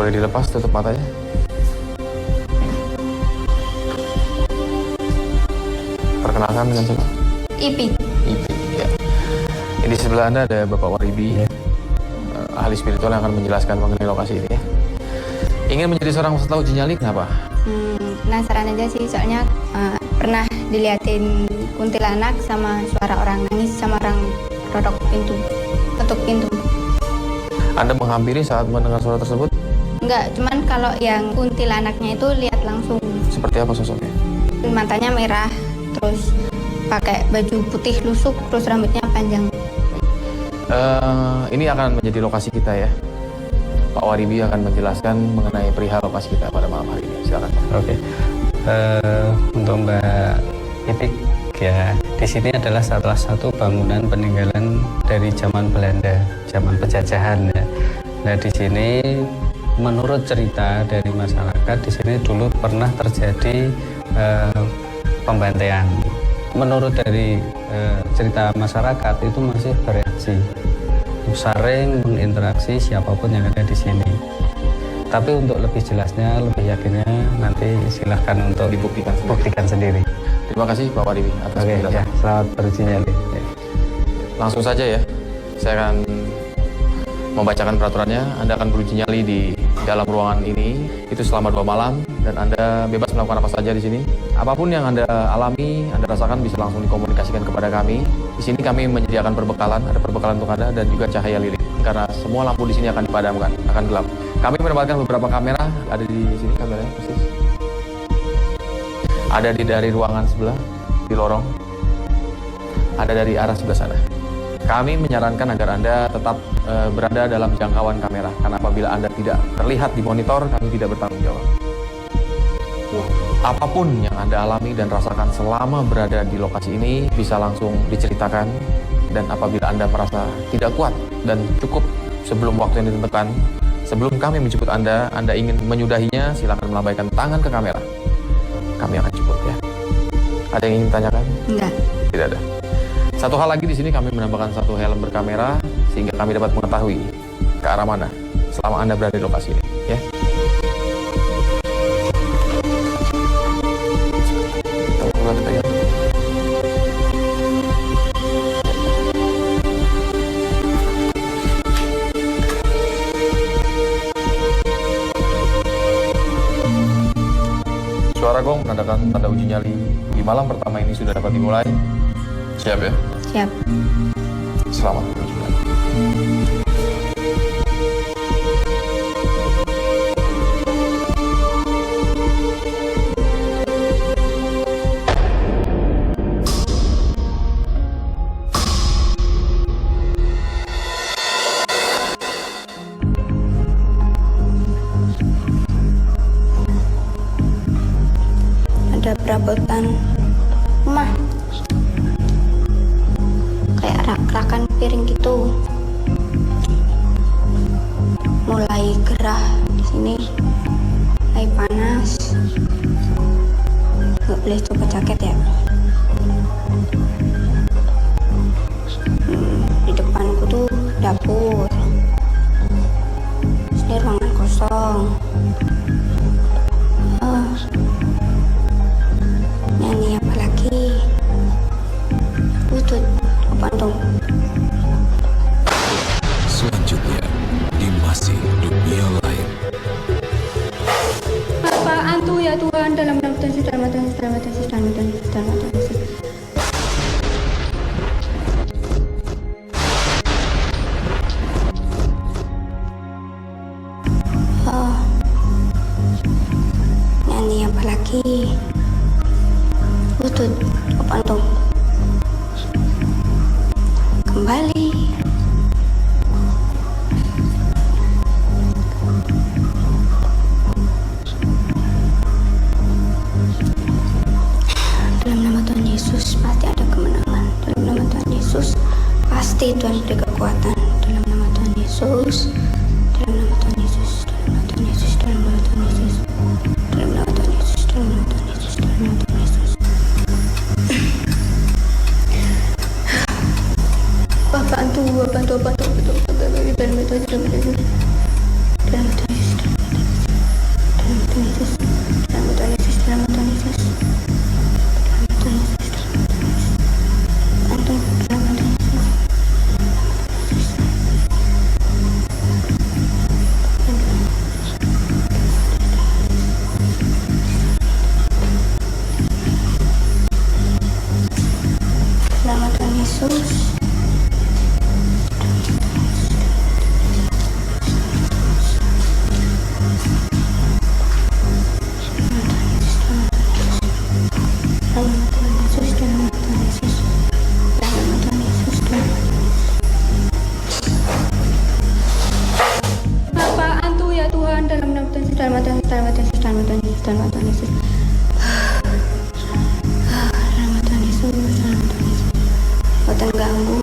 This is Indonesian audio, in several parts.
Boleh dilepas, tutup matanya. Perkenalkan dengan siapa? Ipi. Ipi, ya. Di sebelah Anda ada Bapak Waribi, Ya. Ahli spiritual yang akan menjelaskan mengenai lokasi ini ya. Ingin menjadi seorang peserta uji nyali, kenapa? Penasaran aja sih, soalnya pernah diliatin kuntilanak sama suara orang nangis sama orang ketuk pintu. Anda menghampiri saat mendengar suara tersebut? Enggak, cuman kalau yang kuntilanaknya itu lihat langsung. Seperti apa sosoknya? Matanya merah, terus pakai baju putih lusuk, terus rambutnya panjang. Ini akan menjadi lokasi kita ya. Pak Waribi akan menjelaskan mengenai perihal lokasi kita pada malam hari ini. Silakan. Oke. Untuk Mbak Ipik ya, di sini adalah salah satu bangunan peninggalan dari zaman Belanda, zaman penjajahan ya. Nah, di sini menurut cerita dari masyarakat, di sini dulu pernah terjadi pembantaian. Menurut dari cerita masyarakat itu masih bereaksi, sering menginteraksi siapapun yang ada di sini. Tapi untuk lebih jelasnya, lebih yakinnya nanti silahkan untuk buktikan sendiri. Terima kasih Pak Waribi atas penjelasan. Ya, selamat beruji nyali. Ya. Langsung saja ya, saya akan membacakan peraturannya. Anda akan beruji nyali di dalam ruangan ini itu selama 2 malam dan Anda bebas melakukan apa saja di sini. Apapun yang Anda alami, Anda rasakan bisa langsung dikomunikasikan kepada kami. Di sini kami menyediakan perbekalan, ada perbekalan untuk Anda dan juga cahaya lilin. Karena semua lampu di sini akan dipadamkan, akan gelap. Kami menempatkan beberapa kamera, ada di sini kameranya persis. Ada dari ruangan sebelah, di lorong. Ada dari arah sebelah sana. Kami menyarankan agar Anda tetap berada dalam jangkauan kamera, karena apabila Anda tidak terlihat di monitor, kami tidak bertanggung jawab. Apapun yang Anda alami dan rasakan selama berada di lokasi ini bisa langsung diceritakan, dan apabila Anda merasa tidak kuat dan cukup sebelum waktu yang ditentukan, sebelum kami menjemput Anda ingin menyudahinya, silakan melambaikan tangan ke kamera. Kami akan jemput ya. Ada yang ingin ditanyakan? Enggak. Tidak ada. Satu hal lagi di sini kami menambahkan satu helm berkamera sehingga kami dapat mengetahui ke arah mana selama Anda berada di lokasi ini, ya. Suara gong menandakan tanda uji nyali di malam pertama ini sudah dapat dimulai. Siap ya? Siap. Selamat beruji nyali. Ada perabotan rumah, kayak rak-rakan piring gitu, mulai gerah di sini, mulai panas. Nggak boleh coba jaket ya. Di depanku tuh dapur, sini ruangan kosong. Nyanyi apa lagi? Utut, apa dong? Selanjutnya di masih dunia lain. Apaan tuh ya Tuhan, dalam nama Tuhan Yesus, dalam nama Tuhan Yesus, dalam nama Tuhan Yesus, dalam nama Tuhan Yesus, dalam nama Tuhan Yesus. Nyanyi apa lagi? Utut, apa dong? Kembali. Dalam nama Tuhan Yesus pasti ada kemenangan. Dalam nama Tuhan Yesus pasti Tuhan beri kekuatan. Dalam nama Tuhan Yesus. Dalam nama Tuhan Yesus. Dalam nama Tuhan Yesus. Dalam nama Tuhan Yesus. Dalam nama Tuhan Yesus. Dalam nama Tuhan Yesus. Dalam nama Tuhan Yesus. Apaan tuh? Dalam nama Tuhan Yesus. Dalam nama Tuhan Yesus. dalam nama Tuhan Yesus. Dalam nama Tuhan Yesus, dalam nama Tuhan Yesus. Kau tengganggu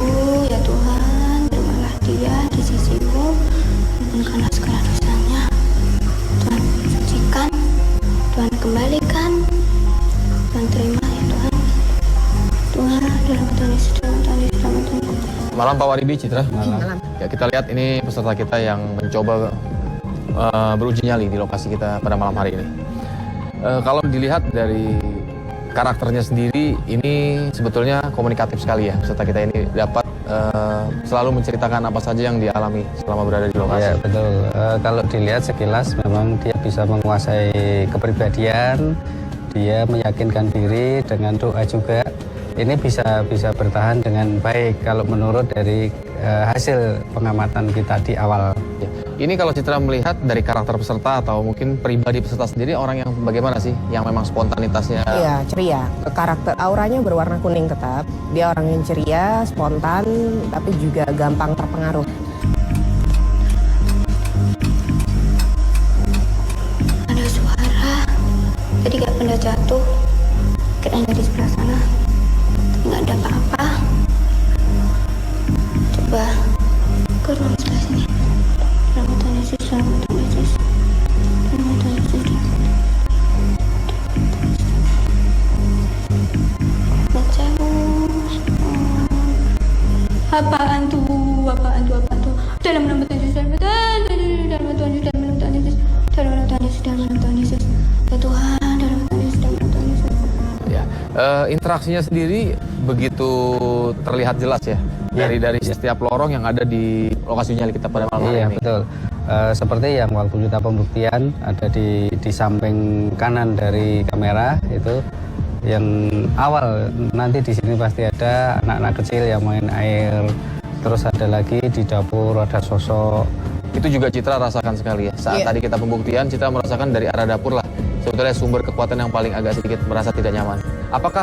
ya Tuhan, terimalah dia di sisimu, ampunkanlah segala dosanya. Tuhan sucikan, Tuhan kembalikan, Tuhan terima ya Tuhan. Tuhan dalam Tuhan Yesus, dalam Tuhan Yesus, dalam Tuhan Yesus. Malam Pak Waribi, Citra. Malam. Ya, kita lihat ini peserta kita yang mencoba beruji nyali di lokasi kita pada malam hari ini. Kalau dilihat dari karakternya sendiri, ini sebetulnya komunikatif sekali ya. Peserta kita ini dapat selalu menceritakan apa saja yang dialami selama berada di lokasi. Ya betul. Kalau dilihat sekilas memang dia bisa menguasai kepribadian, dia meyakinkan diri dengan doa juga. Ini bisa bertahan dengan baik kalau menurut dari hasil pengamatan kita di awal. Ya. Ini kalau Citra melihat dari karakter peserta atau mungkin pribadi peserta sendiri, orang yang bagaimana sih? Yang memang spontanitasnya... Iya, ceria. Karakter auranya berwarna kuning tetap. Dia orang yang ceria, spontan, tapi juga gampang terpengaruh. Ada suara, tadi gak pernah jatuh, kirain dari sebelah sana, tapi gak ada apa-apa. Coba ke ruang sebelah sini. Dalam nama Tuhan Yesus, dalam nama Tuhan Yesus, dalam nama Tuhan Yesus. Gak jauh. Apaan tuh? Dalam nama Tuhan Yesus, dalam nama Tuhan Yesus, dalam nama Tuhan Yesus, dalam nama Tuhan Yesus, dalam nama Tuhan Yesus, ya Tuhan, dalam nama Tuhan Yesus, dalam nama Tuhan Yesus. Ya, interaksinya sendiri begitu terlihat jelas ya, dari setiap lorong yang ada di lokasi nyali kita pada malam hari Iya ini. betul. Seperti yang waktu kita pembuktian ada di samping kanan dari kamera itu, yang awal nanti di sini pasti ada anak-anak kecil yang main air. Terus ada lagi di dapur ada sosok. Itu juga Citra rasakan sekali ya. Saat tadi kita pembuktian, Citra merasakan dari arah dapur lah sebetulnya sumber kekuatan yang paling agak sedikit merasa tidak nyaman. Apakah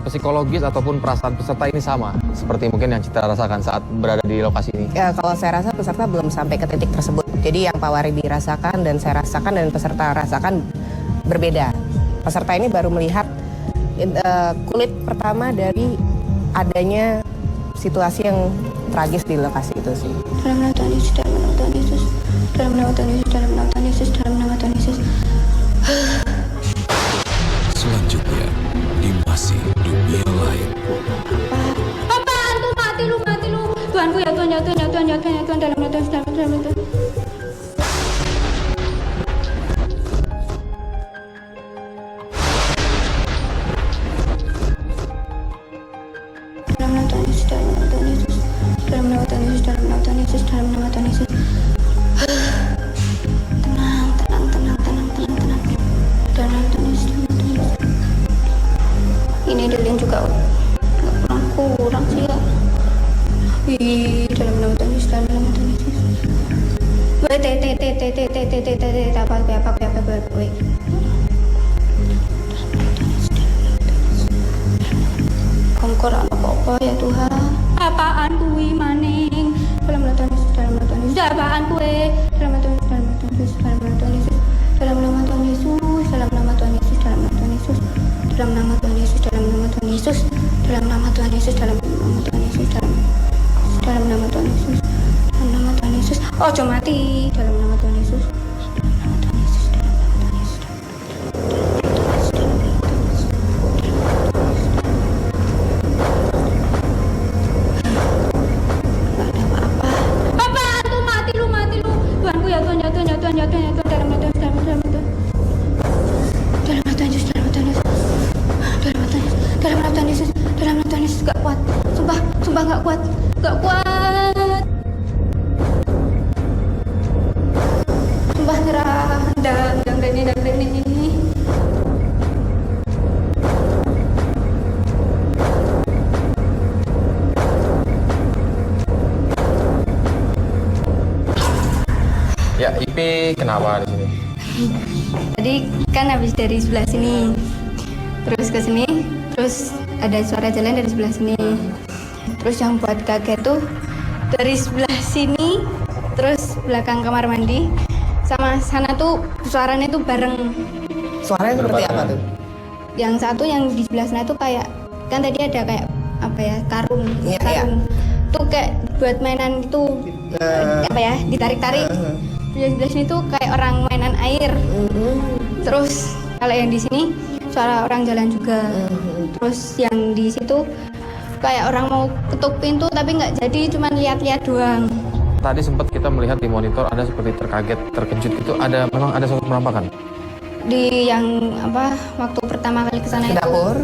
psikologis ataupun perasaan peserta ini sama seperti mungkin yang Citra rasakan saat berada di lokasi ini? Ya, kalau saya rasa peserta belum sampai ke titik tersebut. Jadi yang Pak Waribi rasakan dan saya rasakan dan peserta rasakan berbeda. Peserta ini baru melihat kulit pertama dari adanya situasi yang tragis di lokasi itu sih. Dalam nama Tuhan Yesus, dalam nama Tuhan Yesus, dalam nama Tuhan Yesus, dalam nama Tuhan Yesus, dalam nama Tuhan Yesus. Selanjutnya, di Masih Dunia Lain. Apaan tuh? Mati lu. Tuhanku ya Tuhan, ya Tuhan, ya Tuhan, ya Tuhan, ya Tuhan, dalam nama Tuhan Yesus, dalam nama Tuhan. Dalam nama Tuhan Yesus, dalam nama Tuhan Yesus, dalam nama Tuhan Yesus, dalam nama Tuhan Yesus, dalam nama Tuhan Yesus. Tenang. Dalam nama Tuhan Yesus, dalam nama Tuhan Yesus. Ini lilin juga nggak kurang sih ya. Dalam nama Tuhan Yesus, dalam nama Tuhan Yesus. Apa. Kongkoran apa ya Tuhan? Apaan kuwi maning? Dalam nama Tuhan Yesus, dalam nama Tuhan Yesus. Apaan kuwi? Dalam nama Tuhan Yesus, dalam nama Tuhan Yesus, dalam nama Tuhan Yesus, dalam nama Tuhan Yesus, dalam nama Tuhan Yesus, dalam nama Tuhan Yesus, dalam nama Tuhan Yesus, dalam nama Tuhan Yesus, dalam nama Tuhan Yesus, dalam nama Tuhan Yesus, dalam nama Tuhan Yesus. Ojo mati dalam nama Tuhan Yesus. Gak kuat. Sumpah nyerah. Dang ini. Ya, IP kenapa di sini? Tadi kan habis dari sebelah sini, terus ke sini, terus ada suara jalan dari sebelah sini. Terus yang buat kaget tuh dari sebelah sini, terus belakang kamar mandi, sama sana tuh suaranya tuh bareng. Suaranya seperti apa tuh? Yang satu yang di sebelah sana itu kayak, kan tadi ada kayak apa ya, karung. Iya, Karung. Tuh kayak buat mainan itu apa ya, ditarik-tarik. Yang sebelah sini tuh kayak orang mainan air. Terus kalau yang di sini suara orang jalan juga. Terus yang di situ kayak orang mau ketuk pintu tapi nggak jadi, cuman lihat-lihat doang. Tadi sempat kita melihat di monitor ada seperti terkaget, terkejut gitu. Memang ada sosok penampakan. Di yang apa, waktu pertama kali kesana Ke itu dapur.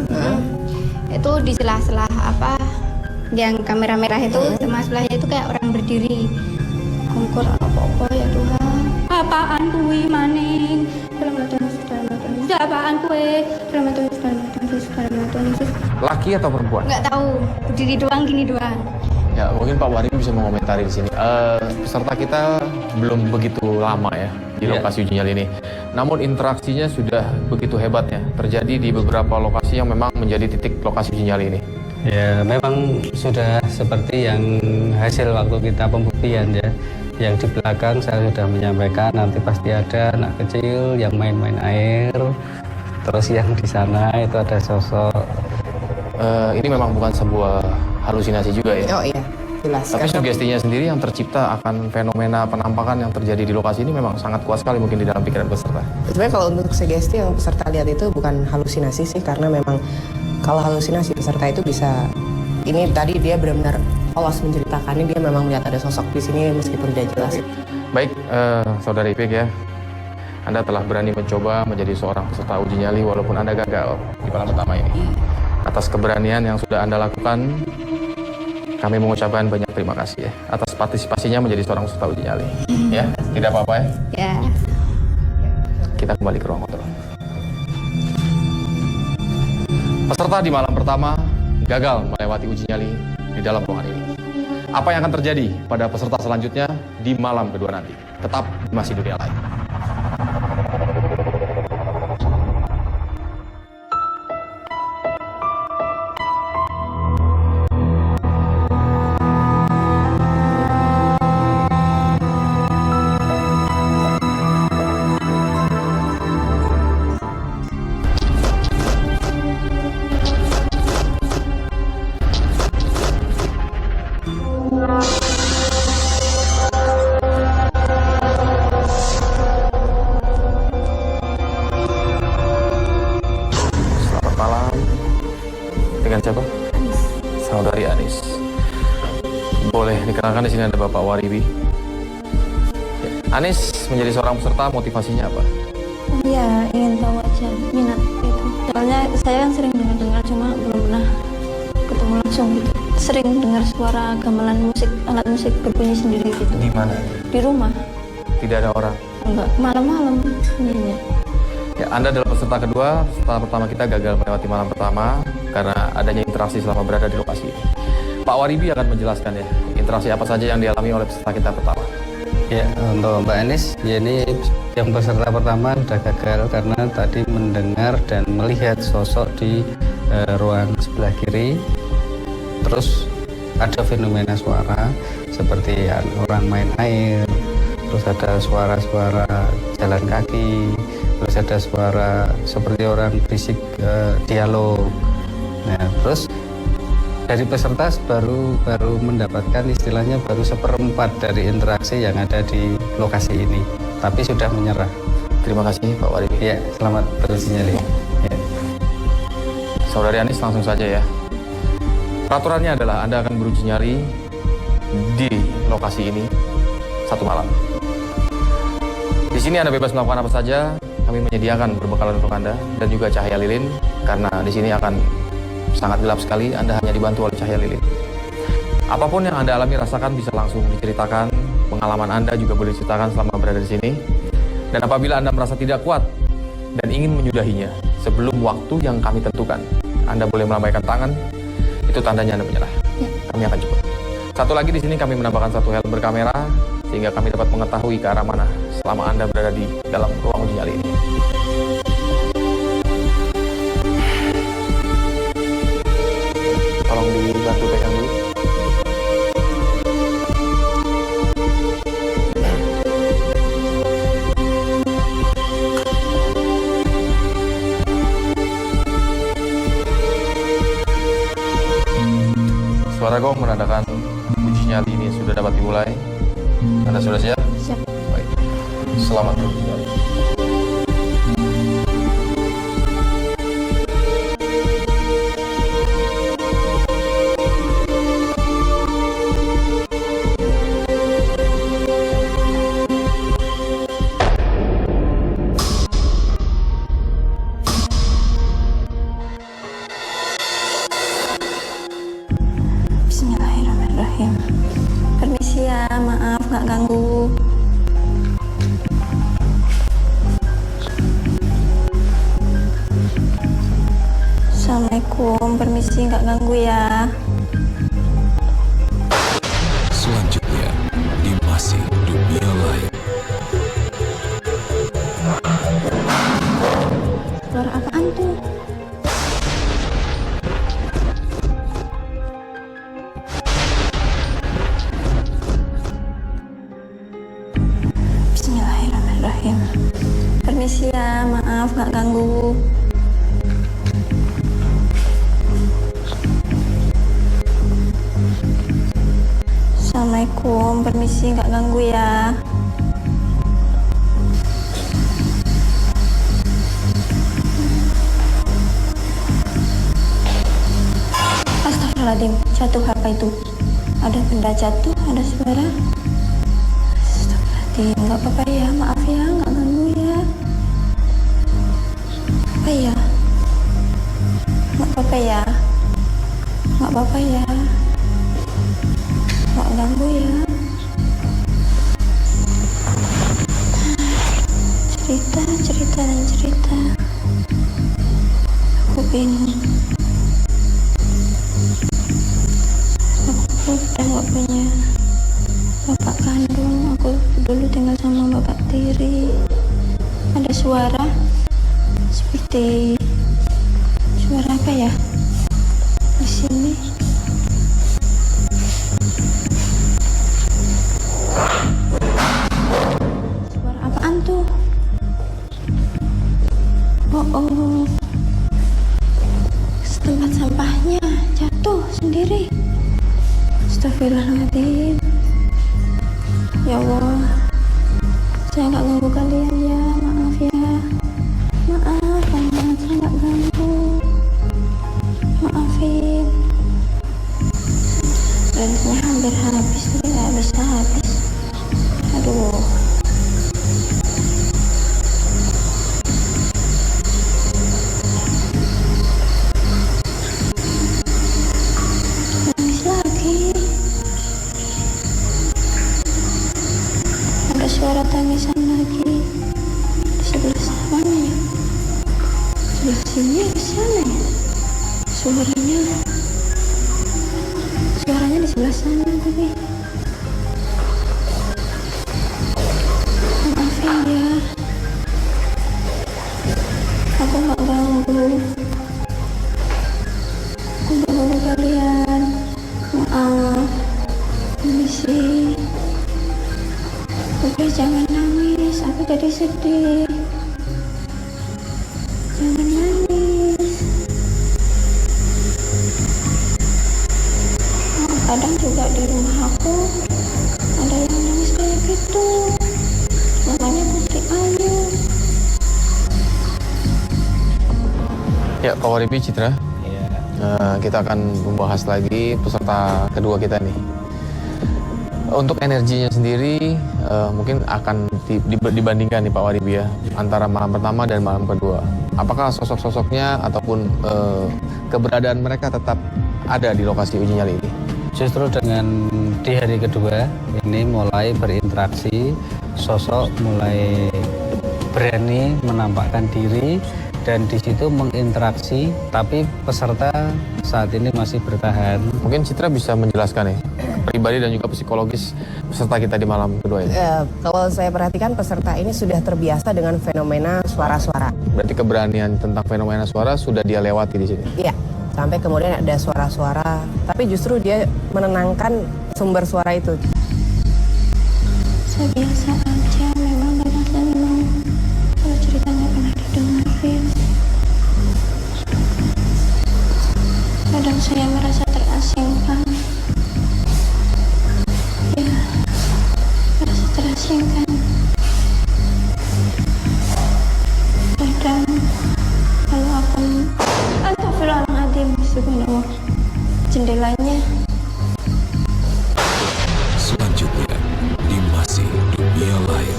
itu di selah-selah apa yang kamera merah itu sama sebelahnya itu kayak orang berdiri. Kongkor apa-apa ya Tuhan. Apaan kuwi maning? Dalam nama Tuhan Yesus, dalam nama Tuhan Yesus. Apaan kue? Dalam nama Tuhan Yesus, dalam nama Tuhan Yesus, dalam nama Tuhan Yesus. Laki atau perempuan? Nggak tahu, berdiri doang, gini doang. Ya, mungkin Pak Wari bisa mengomentari di sini. Peserta kita belum begitu lama ya di lokasi uji nyali ini. Namun interaksinya sudah begitu hebatnya terjadi di beberapa lokasi yang memang menjadi titik lokasi uji nyali ini. Ya, memang sudah seperti yang hasil waktu kita pembuktian ya. Yang di belakang saya sudah menyampaikan nanti pasti ada anak kecil yang main-main air. Terus yang di sana itu ada sosok. Ini memang bukan sebuah halusinasi juga ya. Oh iya, jelas. Tapi sugestinya sendiri yang tercipta akan fenomena penampakan yang terjadi di lokasi ini memang sangat kuat sekali mungkin di dalam pikiran peserta. Sebenarnya kalau untuk sugesti yang peserta lihat itu bukan halusinasi sih, karena memang kalau halusinasi peserta itu bisa, ini tadi dia benar-benar polos menceritakannya, dia memang melihat ada sosok di sini meskipun tidak jelas. Baik, Saudari Ipik ya, Anda telah berani mencoba menjadi seorang peserta uji nyali walaupun Anda gagal di malam pertama ini. Atas keberanian yang sudah Anda lakukan, kami mengucapkan banyak terima kasih ya atas partisipasinya menjadi seorang peserta uji nyali. Ya, tidak apa-apa ya. Ya. Kita kembali ke ruang kontrol. Peserta di malam pertama gagal melewati uji nyali di dalam ruangan ini. Apa yang akan terjadi pada peserta selanjutnya di malam kedua nanti? Tetap di Masih Dunia Lain. Dengan siapa? Anis. Saudari Anis. Boleh dikenalkan di sini ada Bapak Waribi. Ya. Anis menjadi seorang peserta motivasinya apa? Ya, ingin tahu aja minat itu. Soalnya saya kan sering dengar cuma belum pernah ketemu langsung gitu. Sering dengar suara gamelan musik, alat musik berbunyi sendiri gitu. Di mana? Di rumah. Tidak ada orang. Enggak, malam-malam bunyinya. Ya, Anda adalah peserta kedua. Setelah pertama kita gagal melewati malam pertama karena adanya interaksi selama berada di lokasi ini. Pak Waribi akan menjelaskan ya, interaksi apa saja yang dialami oleh peserta kita pertama. Ya, untuk Mbak Anis, ya ini yang peserta pertama sudah gagal karena tadi mendengar dan melihat sosok di ruang sebelah kiri. Terus ada fenomena suara seperti orang main air, terus ada suara-suara jalan kaki, terus ada suara seperti orang berisik dialog. Nah, terus dari peserta baru mendapatkan istilahnya baru 1/4 dari interaksi yang ada di lokasi ini, tapi sudah menyerah. Terima kasih Pak Waribi. Ya, selamat beruji nyali. Ya. Saudari Anis langsung saja ya. Peraturannya adalah Anda akan beruji nyali di lokasi ini 1 malam. Di sini Anda bebas melakukan apa saja. Kami menyediakan perbekalan untuk Anda dan juga cahaya lilin karena di sini akan sangat gelap sekali. Anda hanya dibantu oleh cahaya lilin. Apapun yang Anda alami rasakan bisa langsung diceritakan. Pengalaman Anda juga boleh diceritakan selama berada di sini. Dan apabila Anda merasa tidak kuat dan ingin menyudahinya sebelum waktu yang kami tentukan, Anda boleh melambaikan tangan. Itu tandanya Anda menyerah. Kami akan jemput. Satu lagi di sini kami menambahkan 1 helm berkamera sehingga kami dapat mengetahui ke arah mana selama Anda berada di dalam ruang uji nyali ini. Tolong dibantu pegang dulu. Suara gong menandakan uji nyali ini sudah dapat dimulai. Anda sudah siap? Siap. Baik. Selamat beruji nyali. Bismillahirrahmanirrahim. Permisi ya, maaf nggak ganggu. Assalamualaikum, permisi nggak ganggu ya. Selanjutnya di Masih Dunia Lain. Suara apaan tuh? Bismillahirrahmanirrahim. Permisi ya, maaf nggak ganggu. Assalamualaikum, permisi nggak ganggu ya. Astagfirullahaladzim, jatuh apa itu? Ada benda jatuh, ada suara. Astagfirullahaladzim, nggak apa-apa ya, maaf ya, nggak ganggu ya. Apa ya? Nggak apa-apa ya. Nggak apa-apa ya. Nggak ganggu ya. Cerita dan cerita. Aku bingung. Aku udah nggak punya bapak kandung. Aku dulu tinggal sama bapak tiri. Ada suara seperti suara apa ya di sini? Suara apaan tuh? Oh, setempat sampahnya jatuh sendiri. Astagfirullahaladzim. Ya Allah, saya nggak ganggu kalian ya, maaf ya. Maaf banget, saya nggak ganggu. Maafin. Lensnya hampir habis, tapi nggak bisa habis. Aduh. Nangis lagi. Ada suara tangisan lagi. Di sebelah sana ya. Sebelah sini ke sana ya. Suaranya di sebelah sana tapi. Maafin ya. Aku nggak ganggu. Aku nggak ganggu kalian. Maaf. Permisi. Udah jangan nangis. Aku jadi sedih. Jangan nangis. Kadang juga di rumah aku ada yang nangis kayak gitu. Namanya Putri Ayu. Ya, Pak Waribi, Citra. Kita akan membahas lagi peserta kedua kita nih. Untuk energinya sendiri mungkin akan dibandingkan nih Pak Waribi ya, antara malam pertama dan malam kedua. Apakah sosok-sosoknya ataupun keberadaan mereka tetap ada di lokasi uji nyali ini? Justru dengan di hari kedua ini mulai berinteraksi, sosok mulai berani menampakkan diri dan di situ menginteraksi, tapi peserta saat ini masih bertahan. Mungkin Citra bisa menjelaskan nih pribadi dan juga psikologis peserta kita di malam kedua ini. Kalau saya perhatikan peserta ini sudah terbiasa dengan fenomena suara-suara. Berarti keberanian tentang fenomena suara sudah dia lewati di sini. Iya, sampai kemudian ada suara-suara, tapi justru dia menenangkan sumber suara itu. Saya biasa aja, memang banyak yang memang kalau ceritanya pernah didengarin. Kadang saya merasa terasingkan. terasingkan. Kadang kalau akan Astagfirullahaladzim, subhanallah, jendelanya. Selanjutnya di Masih Dunia Lain.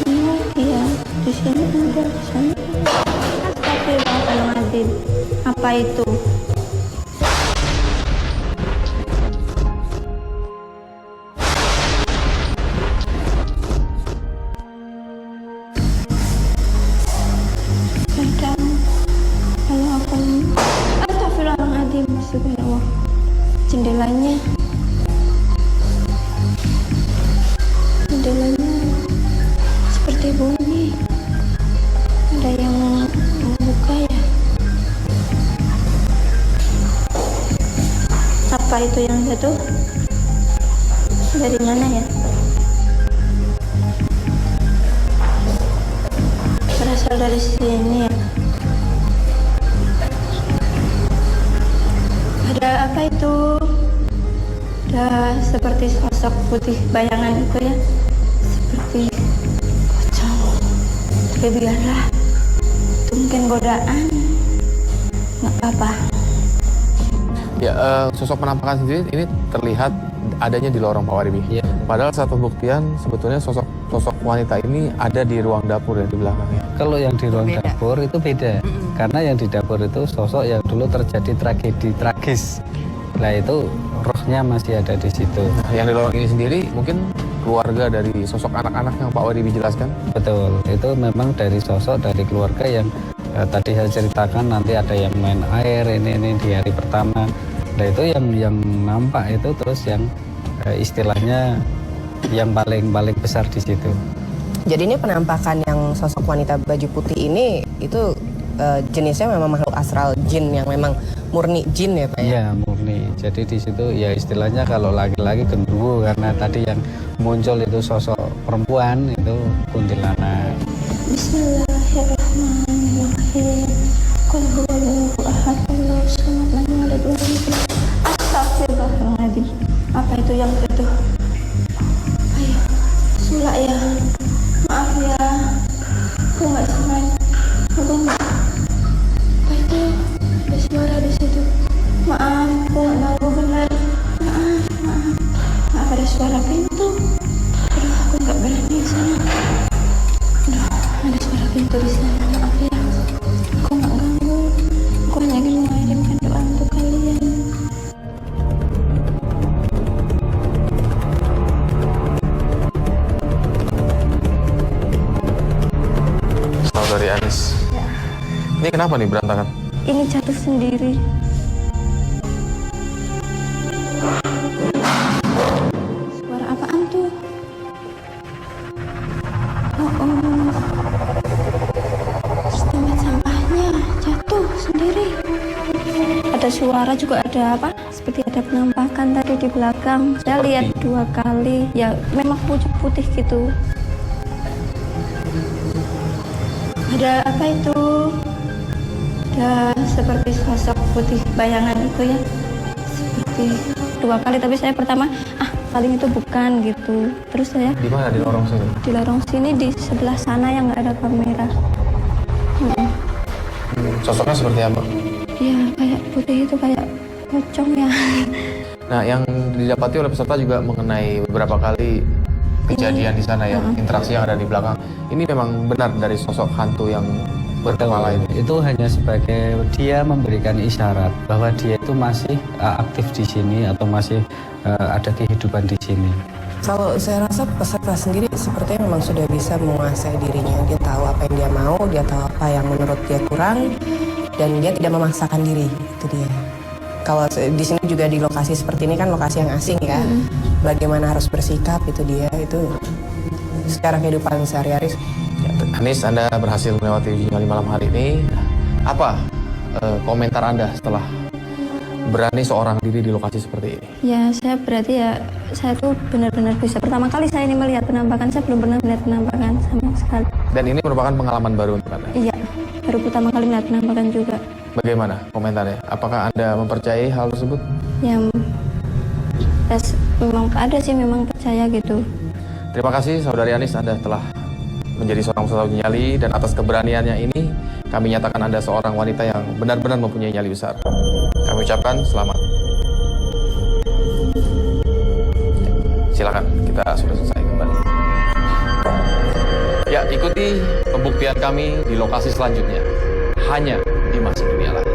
Oh iya, di sini ada, di sana. Astagfirullahaladzim, apa itu? Kadang kalau aku Astagfirullahaladzim, subhanallah, jendelanya seperti bunyi, ada yang membuka ya. Apa itu yang jatuh? Dari mana ya? Berasal dari sini ya. Ada apa itu? Ada seperti sosok putih bayangan itu ya, seperti pocong. Tapi biarlah, itu mungkin godaan, nggak apa-apa. Ya, sosok penampakan sendiri ini terlihat adanya di lorong Pak Waribi. Iya. Padahal satu buktian sebetulnya sosok wanita ini ada di ruang dapur ya di belakangnya. Kalau yang di ruang Beda. dapur itu beda, karena yang di dapur itu sosok yang dulu terjadi tragedi tragis. Nah itu rohnya masih ada di situ. Nah, yang di lorong ini sendiri mungkin keluarga dari sosok anak-anak yang Pak Waribi jelaskan. Betul, itu memang dari sosok dari keluarga yang tadi saya ceritakan, nanti ada yang main air ini di hari pertama. Nah itu yang nampak itu, terus yang istilahnya yang paling besar di situ. Jadi ini penampakan yang sosok wanita baju putih ini itu jenisnya memang makhluk astral jin yang memang murni jin ya Pak ya? Iya murni. Jadi di situ ya istilahnya kalau laki-laki genderuwo, karena tadi yang muncul itu sosok perempuan itu kuntilanak. Bismillahirrahmanirrahim. Qul huwallahu ahad, Allahu samad, lam yalid wa lam yulad. Astagfirullahaladzim. Apa itu yang itu? Ayo, sulak ya. Maaf ya, aku nggak sengaja. Aku nggak. Apa itu? Ada suara di situ. Maaf, aku nggak tahu benar. Maaf, ada suara pintu. Aduh, aku nggak berani di sana. Aduh, ada suara pintu di sana. Maaf ya, aku nggak ganggu. Aku hanya ingin mengirimkan doa untuk kalian. Saudari Anis. Ini kenapa nih berantakan? Ini jatuh sendiri. Suara apaan tuh? Tempat sampahnya jatuh sendiri. Ada suara juga, ada apa? Seperti ada penampakan tadi di belakang. Saya lihat 2 kali. Ya memang putih gitu. Ada apa itu? Ada seperti sosok putih bayangan itu ya, seperti 2 kali, tapi saya pertama paling itu bukan gitu. Terus saya Di mana di lorong sini? di lorong sini, di sebelah sana yang nggak ada kamera. Sosoknya seperti apa? Iya, kayak putih itu kayak pocong ya. Nah, yang didapati oleh peserta juga mengenai beberapa kali kejadian di sana ya, interaksi yang ada di belakang. Ini memang benar dari sosok hantu yang berkepala ini. Itu hanya sebagai dia memberikan isyarat bahwa dia itu masih aktif di sini atau masih ada kehidupan di sini. Kalau saya rasa peserta sendiri sepertinya memang sudah bisa menguasai dirinya. Dia tahu apa yang dia mau, dia tahu apa yang menurut dia kurang, dan dia tidak memaksakan diri. Itu dia. Kalau di sini juga di lokasi seperti ini kan lokasi yang asing ya. Bagaimana harus bersikap itu dia, itu secara kehidupan sehari-hari. Ya, Anis, Anda berhasil melewati uji nyali malam hari ini. Apa komentar Anda setelah berani seorang diri di lokasi seperti ini? Ya, saya tuh benar-benar bisa. Pertama kali saya ini melihat penampakan, saya belum pernah melihat penampakan sama sekali. Dan ini merupakan pengalaman baru untuk Anda? Iya, baru pertama kali melihat penampakan juga. Bagaimana komentarnya? Apakah Anda mempercayai hal tersebut? Ya, memang ada sih, memang percaya gitu. Terima kasih Saudari Anis, Anda telah menjadi seorang peserta uji nyali, dan atas keberaniannya ini kami nyatakan Anda seorang wanita yang benar-benar mempunyai nyali besar. Kami ucapkan selamat. Silakan, kita sudah selesai kembali. Ya, ikuti pembuktian kami di lokasi selanjutnya, hanya di Masih Dunia Lain.